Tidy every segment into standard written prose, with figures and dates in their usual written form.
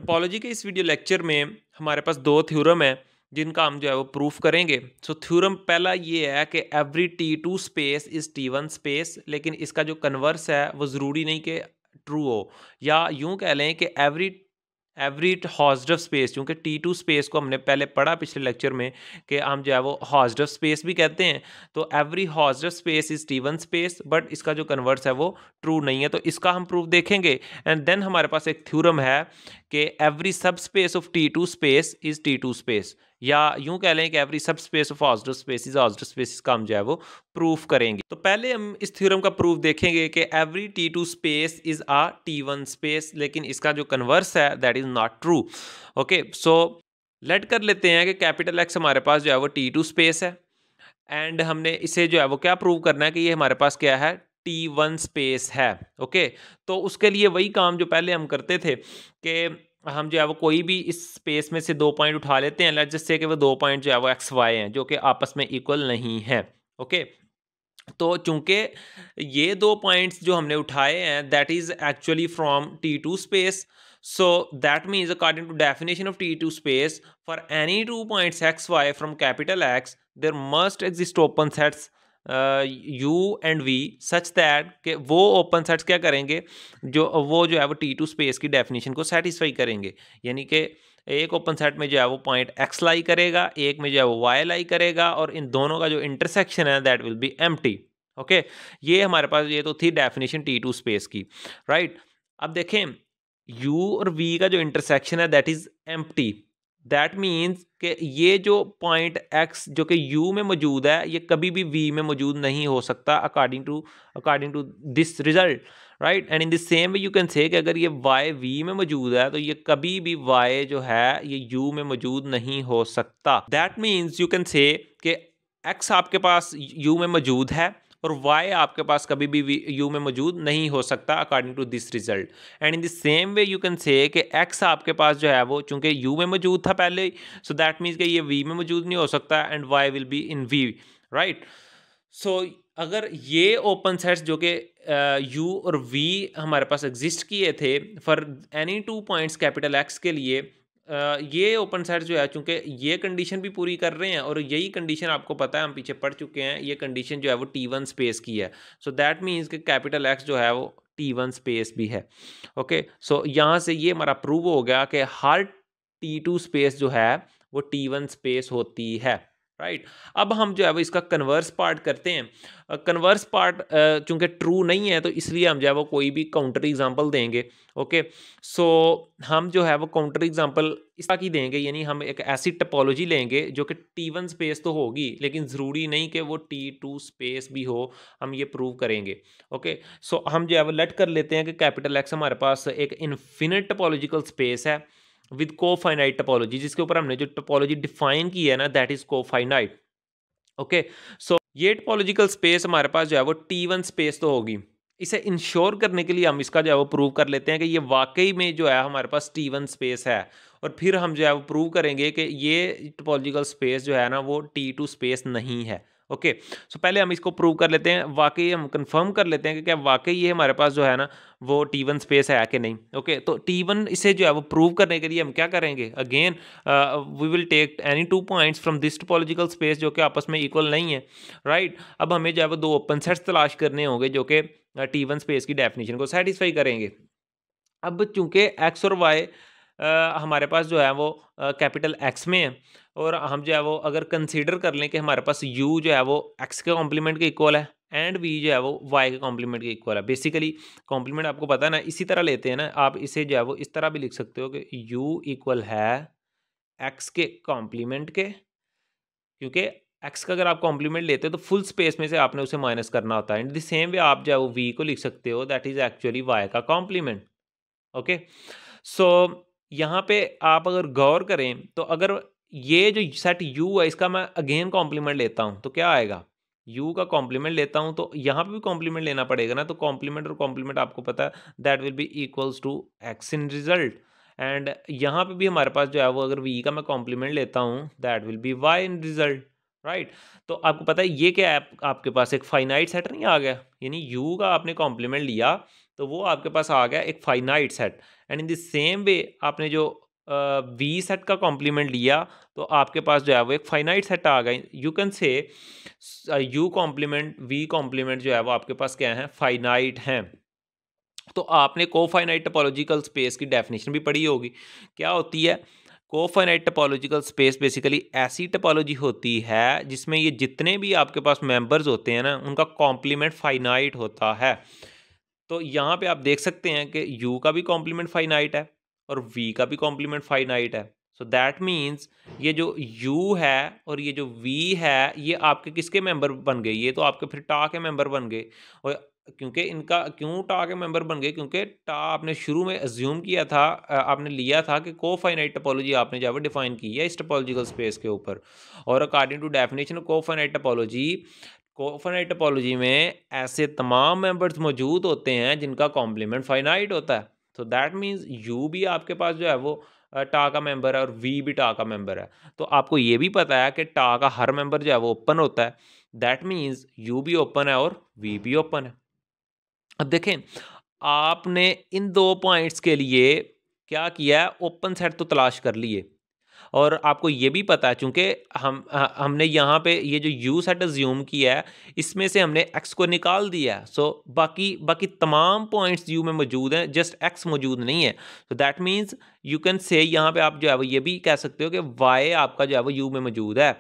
Topology के इस video lecture में हमारे पास दो थ्योरम है जिनका हम जो है वो प्रूफ करेंगे। सो थ्योरम पहला ये है कि every T2 space is T1 space, लेकिन इसका जो कन्वर्स है वो ज़रूरी नहीं कि ट्रू हो, या यूं कह लें कि एवरी एवरी हॉस्डफ स्पेस, क्योंकि T2 स्पेस को हमने पहले पढ़ा पिछले लेक्चर में कि हम जो है वो हॉस्डफ स्पेस भी कहते हैं। तो every Hausdorff space is T1 space, but इसका जो कन्वर्स है वो ट्रू नहीं है। तो इसका हम प्रूफ देखेंगे। एंड देन हमारे पास एक थ्योरम है कि every subspace of T2 space is T2 space, या यूं कह लें कि every subspace of Hausdorff space is Hausdorff space. इसका हम जो है वो प्रूफ करेंगे। तो पहले हम इस थ्योरम का प्रूफ देखेंगे कि every T2 space is a T1 space, लेकिन इसका जो कन्वर्स है that is not true. Okay, so let कर लेते हैं कि कैपिटल एक्स हमारे पास जो है वो T2 स्पेस है, एंड हमने इसे जो है वो क्या प्रूव करना है कि ये हमारे पास क्या है, T1 स्पेस है। ओके, तो उसके लिए वही काम जो पहले हम करते थे कि हम जो है वो कोई भी इस स्पेस में से दो पॉइंट उठा लेते हैं। लेट्स जस्ट से कि वो दो पॉइंट जो है वो एक्स वाई हैं जो कि आपस में इक्वल नहीं है। ओके, तो चूंकि ये दो पॉइंट्स जो हमने उठाए हैं that is actually from T2 space, so that means according to definition of T2 space, for any 2 points x y from capital X there must exist open sets u and v such that कि वो open sets क्या करेंगे, जो है वो T2 space की definition को satisfy करेंगे। यानी कि एक ओपन सेट में जो है वो पॉइंट x लाई करेगा, एक में जो है वो y लाई करेगा, और इन दोनों का जो इंटरसेक्शन है that will B empty. Okay, ये हमारे पास ये तो थी डेफिनेशन T2 स्पेस की, राइट। अब देखें u और v का जो इंटरसेक्शन है that is empty. That means कि ये जो पॉइंट x जो कि u में मौजूद है ये कभी भी v में मौजूद नहीं हो सकता according to this result, right. And in the same way you can say कि अगर ये y v में मौजूद है तो ये कभी भी y जो है ये u में मौजूद नहीं हो सकता। That means you can say कि x आपके पास u में मौजूद है और y आपके पास कभी भी u में मौजूद नहीं हो सकता according to this result. And in the same way you can say कि x आपके पास जो है वो चूंकि u में मौजूद था पहले, सो दैट मीन्स कि ये v में मौजूद नहीं हो सकता and y will be in v, right. So अगर ये ओपन सेट्स जो कि u और v हमारे पास एग्जिस्ट किए थे for any 2 points capital x के लिए, ये ओपन सेट जो है चूंकि ये कंडीशन भी पूरी कर रहे हैं, और यही कंडीशन आपको पता है हम पीछे पढ़ चुके हैं, ये कंडीशन जो है वो T1 स्पेस की है। सो दैट मीन्स कि कैपिटल एक्स जो है वो T1 स्पेस भी है। ओके, सो यहाँ से ये हमारा प्रूव हो गया कि हर T2 स्पेस जो है वो T1 स्पेस होती है, राइट। अब हम जो है वो इसका कन्वर्स पार्ट करते हैं। कन्वर्स पार्ट चूंकि ट्रू नहीं है तो इसलिए हम जो है वो कोई भी काउंटर एग्जांपल देंगे। ओके, सो हम जो है वो काउंटर एग्जांपल इस तरह की देंगे, यानी हम एक ऐसी टपोलॉजी लेंगे जो कि T1 स्पेस तो होगी लेकिन ज़रूरी नहीं कि वो T2 स्पेस भी हो, हम ये प्रूव करेंगे। ओके, सो हम जो है वो लेट कर लेते हैं कि कैपिटल एक्स हमारे पास एक इन्फिनिट टपोलॉजिकल स्पेस है विद कोफाइनाइट टपोलॉजी, जिसके ऊपर हमने जो टपोलॉजी डिफाइन की है ना दैट इज कोफाइनाइट। ओके, सो ये टपोलॉजिकल स्पेस हमारे पास जो है वो T1 स्पेस तो होगी। इसे इंश्योर करने के लिए हम इसका जो है वो प्रूव कर लेते हैं कि ये वाकई में जो है हमारे पास T1 स्पेस है, और फिर हम जो है वो प्रूव करेंगे कि ये टपोलॉजिकल स्पेस जो है ना वो T2 स्पेस नहीं है। ओके, सो पहले हम इसको प्रूव कर लेते हैं, वाकई हम कंफर्म कर लेते हैं कि क्या वाकई ये हमारे पास जो है ना वो T1 स्पेस है कि नहीं। ओके, तो T1 इसे जो है वो प्रूव करने के लिए हम क्या करेंगे, again we will take any 2 points from this topological space जो कि आपस में इक्वल नहीं है, राइट। अब हमें जो है वो दो ओपन सेट्स तलाश करने होंगे जो कि T1 स्पेस की डेफिनेशन को सेटिस्फाई करेंगे। अब चूंकि x और y हमारे पास जो है वो कैपिटल x में है, और हम जो है वो अगर कंसीडर कर लें कि हमारे पास u जो है वो x के कॉम्प्लीमेंट के इक्वल है एंड v जो है वो y के कॉम्प्लीमेंट के इक्वल है। बेसिकली कॉम्प्लीमेंट आपको पता है ना, इसी तरह लेते हैं ना, आप इसे जो है वो इस तरह भी लिख सकते हो कि u इक्वल है x के कॉम्प्लीमेंट के, क्योंकि x का अगर आप कॉम्प्लीमेंट लेते हो तो फुल स्पेस में से आपने उसे माइनस करना होता है। इन द सेम वे आप जो है वो v को लिख सकते हो दैट इज एक्चुअली y का कॉम्प्लीमेंट। ओके, सो यहाँ पे आप अगर गौर करें तो अगर ये जो सेट u है इसका मैं अगेन कॉम्प्लीमेंट लेता हूँ तो क्या आएगा, u का कॉम्प्लीमेंट लेता हूँ तो यहाँ पे भी कॉम्प्लीमेंट लेना पड़ेगा ना, तो कॉम्प्लीमेंट और कॉम्प्लीमेंट आपको पता है that will be equals to x in result. And यहाँ पे भी हमारे पास जो है वो अगर v का मैं कॉम्प्लीमेंट लेता हूँ that will B y in result, right. तो आपको पता है ये क्या है, आपके पास एक फाइनाइट सेट नहीं आ गया, यानी u का आपने कॉम्प्लीमेंट लिया तो वो आपके पास आ गया एक finite set. And in the same वे आपने जो वी सेट का कॉम्प्लीमेंट लिया तो आपके पास जो है वो एक फाइनाइट सेट आ गया। You can say U complement V complement जो है वो आपके पास क्या है, फाइनाइट हैं। तो आपने कोफाइनाइट टोपोलॉजिकल स्पेस की डेफिनेशन भी पढ़ी होगी। क्या होती है कोफाइनाइट टोपोलॉजिकल स्पेस? बेसिकली ऐसी टोपोलॉजी होती है जिसमें ये जितने भी आपके पास मेंबर्स होते हैं ना, उनका कॉम्प्लीमेंट फाइनाइट होता है। तो यहाँ पे आप देख सकते हैं कि u का भी कॉम्प्लीमेंट फाइनाइट है और v का भी कॉम्प्लीमेंट फाइनाइट है। सो दैट मीन्स ये जो u है और ये जो v है, ये आपके किसके मेंबर बन गए? ये तो आपके फिर टा के मेंबर बन गए। और क्योंकि इनका क्यों टा के मेंबर बन गए? क्योंकि टा आपने शुरू में अज्यूम किया था, आपने लिया था कि कोफाइनाइट टोपोलॉजी आपने जो है डिफाइन की है इस टोपोलॉजिकल स्पेस के ऊपर। और according to definition of cofinite topology, cofinite topology में ऐसे तमाम मेंबर्स मौजूद होते हैं जिनका कॉम्प्लीमेंट फाइनाइट होता है। तो दैट मीन्स यू भी आपके पास जो है वो टा का मेंबर है और वी भी टा का मेंबर है। तो आपको ये भी पता है कि टा का हर मेंबर जो है वो ओपन होता है। दैट मीन्स यू भी ओपन है और वी भी ओपन है। अब देखें, आपने इन दो पॉइंट्स के लिए क्या किया है, ओपन सेट तो तलाश कर लिए। और आपको ये भी पता है चूंकि हमने यहाँ पे ये जो यू सेट अज्यूम किया है, इसमें से हमने एक्स को निकाल दिया है। सो बाकी बाकी तमाम पॉइंट्स यू में मौजूद हैं, जस्ट एक्स मौजूद नहीं है। तो दैट मीन्स यू कैन से यहाँ पे आप जो है वो ये भी कह सकते हो कि वाई आपका जो है वो यू में मौजूद है।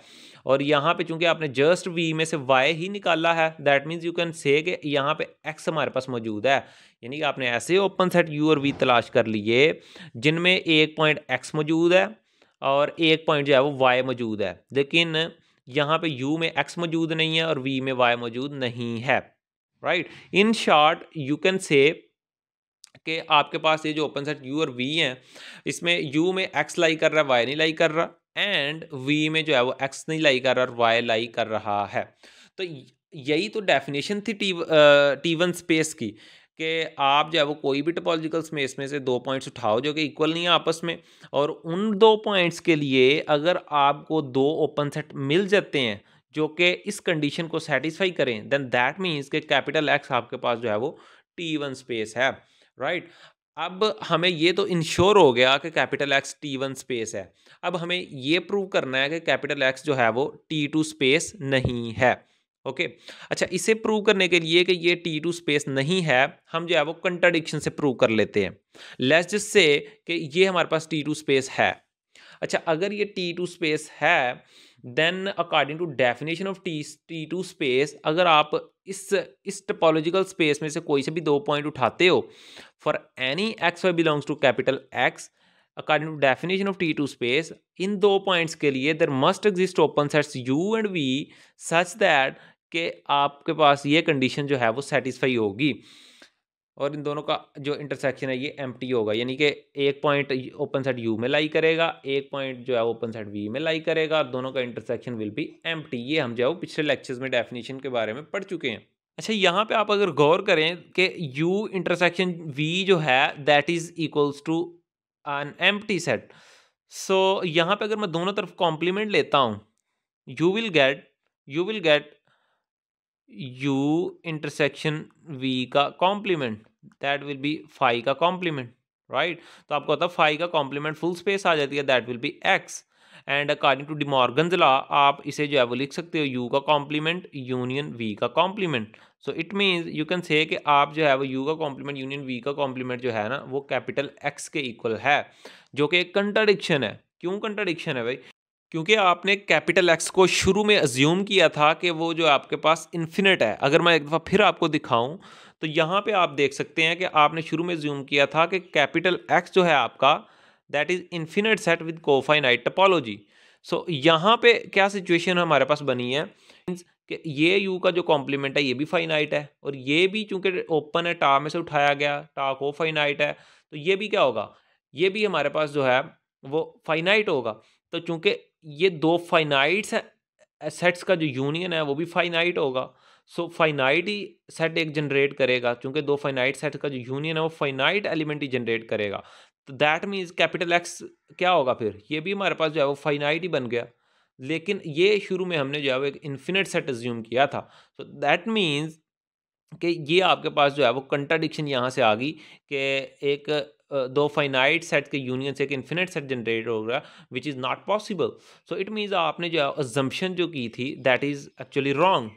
और यहाँ पे चूंकि आपने जस्ट वी में से वाई ही निकाला है, that means you can say कि यहाँ पे एक्स हमारे पास मौजूद है। यानी कि आपने ऐसे ओपन सेट यू और वी तलाश कर लिए जिनमें एक पॉइंट एक्स मौजूद है और एक पॉइंट जो है वो वाई मौजूद है, लेकिन यहाँ पे u में x मौजूद नहीं है और v में y मौजूद नहीं है। Right, in short you can say कि आपके पास ये जो ओपन सेट u और v हैं, इसमें u में x लाई कर रहा है, y नहीं लाई कर रहा, एंड v में जो है वो x नहीं लाई कर रहा और y लाई कर रहा है। तो यही तो डेफिनेशन थी टी वन स्पेस की, कि आप जो है वो कोई भी टोपोलॉजिकल स्पेस में से दो पॉइंट्स उठाओ जो कि इक्वल नहीं है आपस में, और उन दो पॉइंट्स के लिए अगर आपको दो ओपन सेट मिल जाते हैं जो कि इस कंडीशन को सेटिस्फाई करें, देन दैट मीन्स कि कैपिटल एक्स आपके पास जो है वो टी वन स्पेस है। राइट, अब हमें ये तो इंश्योर हो गया कि capital x T one space है। अब हमें ये प्रूव करना है कि कैपिटल एक्स जो है वो टी टू स्पेस नहीं है। ओके, अच्छा, इसे प्रूव करने के लिए कि ये टी टू स्पेस नहीं है, हम जो है वो कंट्राडिक्शन से प्रूव कर लेते हैं। लेट्स जस्ट से कि ये हमारे पास टी टू स्पेस है। अच्छा, अगर ये टी टू स्पेस है, then according to definition of T two space, अगर आप इस टोपोलॉजिकल स्पेस में से कोई से भी दो पॉइंट उठाते हो for any x y belongs to capital X, according to definition of T two space, इन दो पॉइंट्स के लिए there must exist open sets u and v such that कि आपके पास ये कंडीशन जो है वो सेटिस्फाई होगी और इन दोनों का जो इंटरसेक्शन है ये एम्प्टी होगा। यानी कि एक पॉइंट ओपन सेट यू में लाई करेगा, एक पॉइंट जो है ओपन सेट वी में लाई करेगा, दोनों का इंटरसेक्शन विल बी एम्प्टी। ये हम जो है वो पिछले लेक्चर्स में डेफिनेशन के बारे में पढ़ चुके हैं। अच्छा, यहाँ पे आप अगर गौर करें कि यू इंटरसेक्शन वी जो है that is equals to an empty set. So यहाँ पे अगर मैं दोनों तरफ कॉम्प्लीमेंट लेता हूँ, you will get u intersection v का complement, that will be phi का कॉम्प्लीमेंट। राइट, तो आपको पता है फाई का कॉम्प्लीमेंट फुल स्पेस आ जाती है, that will be x। And according to de Morgan's law आप इसे जो है वो लिख सकते हो u का कॉम्प्लीमेंट यूनियन v का complement. So it means you can say कि आप जो है वो u का कॉम्प्लीमेंट यूनियन v का कॉम्प्लीमेंट जो है ना वो कैपिटल x के इक्वल है, जो कि एक कंट्राडिक्शन है। क्यों कंट्राडिक्शन है भाई? क्योंकि आपने कैपिटल एक्स को शुरू में अज्यूम किया था कि वो जो आपके पास इन्फिनिट है। अगर मैं एक दफ़ा फिर आपको दिखाऊं तो यहाँ पे आप देख सकते हैं कि आपने शुरू में अज्यूम किया था कि कैपिटल एक्स जो है आपका that is infinite set with cofinite topology. So यहाँ पे क्या सिचुएशन हमारे पास बनी है कि ये यू का जो कॉम्प्लीमेंट है ये भी फाइनाइट है और ये भी चूंकि ओपन है, टा में से उठाया गया, टा कोफाइनाइट है, तो ये भी क्या होगा, ये भी हमारे पास जो है वो फाइनाइट होगा। तो चूंकि ये दो फाइनाइट सेट्स का जो यूनियन है वो भी फाइनाइट होगा। सो फाइनाइट ही सेट एक जनरेट करेगा, क्योंकि दो फाइनाइट सेट का जो यूनियन है वो फाइनाइट एलिमेंट ही जनरेट करेगा। तो दैट मीन्स कैपिटल एक्स क्या होगा, फिर ये भी हमारे पास जो है वो फाइनाइट ही बन गया। लेकिन ये शुरू में हमने जो है वो एक इन्फिनिट सेट अज्यूम किया था। सो दैट मीन्स कि ये आपके पास जो है वो कंट्राडिक्शन यहाँ से आ गई कि एक दो फाइनाइट सेट के यूनियन से एक इन्फिनिट सेट जनरेट हो गया, which is not possible. So it means आपने जो है अजम्पशन जो की थी that is actually wrong.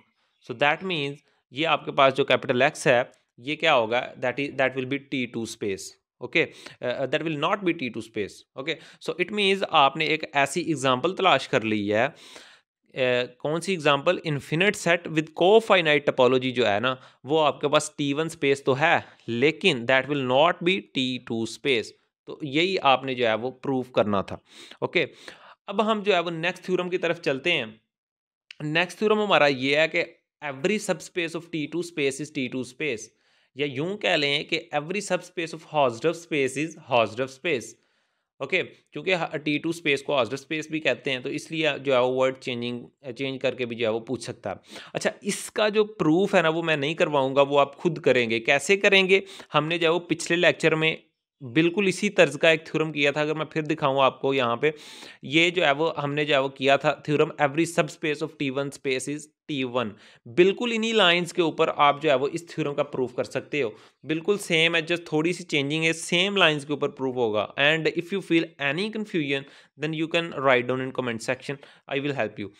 So that means ये आपके पास जो कैपिटल एक्स है ये क्या होगा, that will be T two space. Okay, that will not be T two space. Okay, so it means आपने एक ऐसी एग्जाम्पल तलाश कर ली है। कौन सी example, infinite set with cofinite topology जो है ना, वो आपके पास T1 स्पेस तो है, लेकिन that will not B T2 space. तो यही आपने जो है वो प्रूव करना था। ओके, अब हम जो है वो नेक्स्ट थ्योरम की तरफ चलते हैं। नेक्स्ट थ्योरम हमारा ये है कि every subspace of T2 space is T2 space, या यूं कह लें कि every subspace of Hausdorff space is Hausdorff space. Okay, क्योंकि टी टू स्पेस को हॉस्डर स्पेस भी कहते हैं, तो इसलिए जो है वो वर्ड चेंज करके भी जो है वो पूछ सकता है। अच्छा, इसका जो प्रूफ है ना वो मैं नहीं करवाऊंगा, वो आप खुद करेंगे। कैसे करेंगे, हमने जो है वो पिछले लेक्चर में बिल्कुल इसी तर्ज का एक थ्योरम किया था। अगर मैं फिर दिखाऊं आपको यहाँ पे, ये जो है वो हमने जो है वो किया था theorem every subspace of T1 space is T1। बिल्कुल इन्हीं लाइंस के ऊपर आप जो है वो इस थ्योरम का प्रूफ कर सकते हो। बिल्कुल सेम है, जस्ट थोड़ी सी चेंजिंग है, सेम लाइंस के ऊपर प्रूफ होगा। And if you feel any confusion then you can write down in comment section, I will help you.